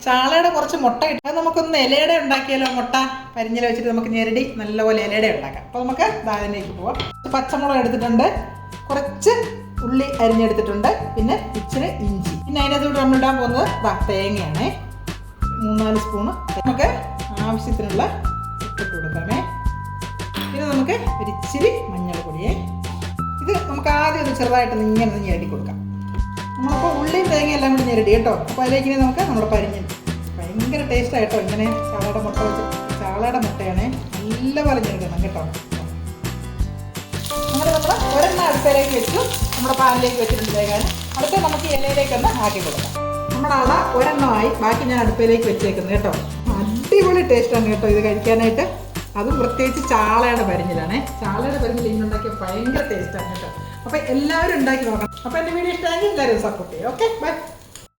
ചാളയുടെ കുറച്ച് മുട്ട കിട്ടും. അത് നമുക്കൊന്ന് ഇലയുടെ ഉണ്ടാക്കിയാലോ? മുട്ട പരിഞ്ഞില വെച്ചിട്ട് നമുക്ക് ഞെരടി നല്ലപോലെ ഇലയുടെ ഉണ്ടാക്കാം. അപ്പോൾ നമുക്ക് അതിലേക്ക് പോവാം. പച്ചമുളക് എടുത്തിട്ടുണ്ട്, കുറച്ച് ഉള്ളി അരിഞ്ഞെടുത്തിട്ടുണ്ട്, പിന്നെ ഇച്ചിരി ഇഞ്ചി. പിന്നെ അതിനകത്തോട്ട് നമ്മളിടാൻ പോകുന്നത് തേങ്ങയാണ്. 3-4 സ്പൂണ്. നമുക്ക് ആവശ്യത്തിനുള്ള ഉപ്പിട്ട് കൊടുക്കാമേ. പിന്നെ നമുക്ക് ഒരു ഇച്ചിരി മഞ്ഞൾപ്പൊടിയേ. ഇത് നമുക്ക് ആദ്യം ഒന്ന് ചെറുതായിട്ടൊന്ന് ഇങ്ങനെ ഒന്ന് ഞെരടി കൊടുക്കാം. നമ്മളിപ്പോൾ ഉള്ളിയും തേങ്ങയും എല്ലാം കൂടി ഞെരടി കേട്ടോ. അപ്പോൾ അതിലേക്ക് നമുക്ക് നമ്മുടെ പരിഞ്ഞൽ ഭയങ്കര ടേസ്റ്റായിട്ടോ. ഇങ്ങനെ ചാളയുടെ മുട്ട വെച്ച്, ചാളയുടെ മുട്ടയാണ്, നല്ല പറഞ്ഞെടുക്കണം കേട്ടോ. അങ്ങനെ നമ്മൾ ഒരെണ്ണം അടുപ്പയിലേക്ക് വെച്ചു, നമ്മുടെ പാനിലേക്ക് വെച്ചിട്ടുണ്ട് തേങ്ങാൻ. അടുത്ത നമുക്ക് ഇലയിലേക്കൊന്ന് ആക്കി കൊടുക്കാം. നമ്മുടെ അവിടെ ഒരെണ്ണമായി, ബാക്കി ഞാൻ അടുപ്പയിലേക്ക് വെച്ചേക്കുന്നത് കേട്ടോ. അടിപൊളി ടേസ്റ്റാണ് കേട്ടോ ഇത് കഴിക്കാനായിട്ട്. അതും പ്രത്യേകിച്ച് ചാളയുടെ പരിഞ്ഞിലാണ്. ചാളയുടെ പരിഞ്ഞിൽ ഇന്നുണ്ടാക്കിയ ഭയങ്കര ടേസ്റ്റാണ് കേട്ടോ. അപ്പോൾ എല്ലാവരും ഉണ്ടാക്കി നോക്കണം. അപ്പോൾ എൻ്റെ വീഡിയോ ഇഷ്ടമായെങ്കിൽ എല്ലാവരും സപ്പോർട്ട് ചെയ്യും. Okay, by.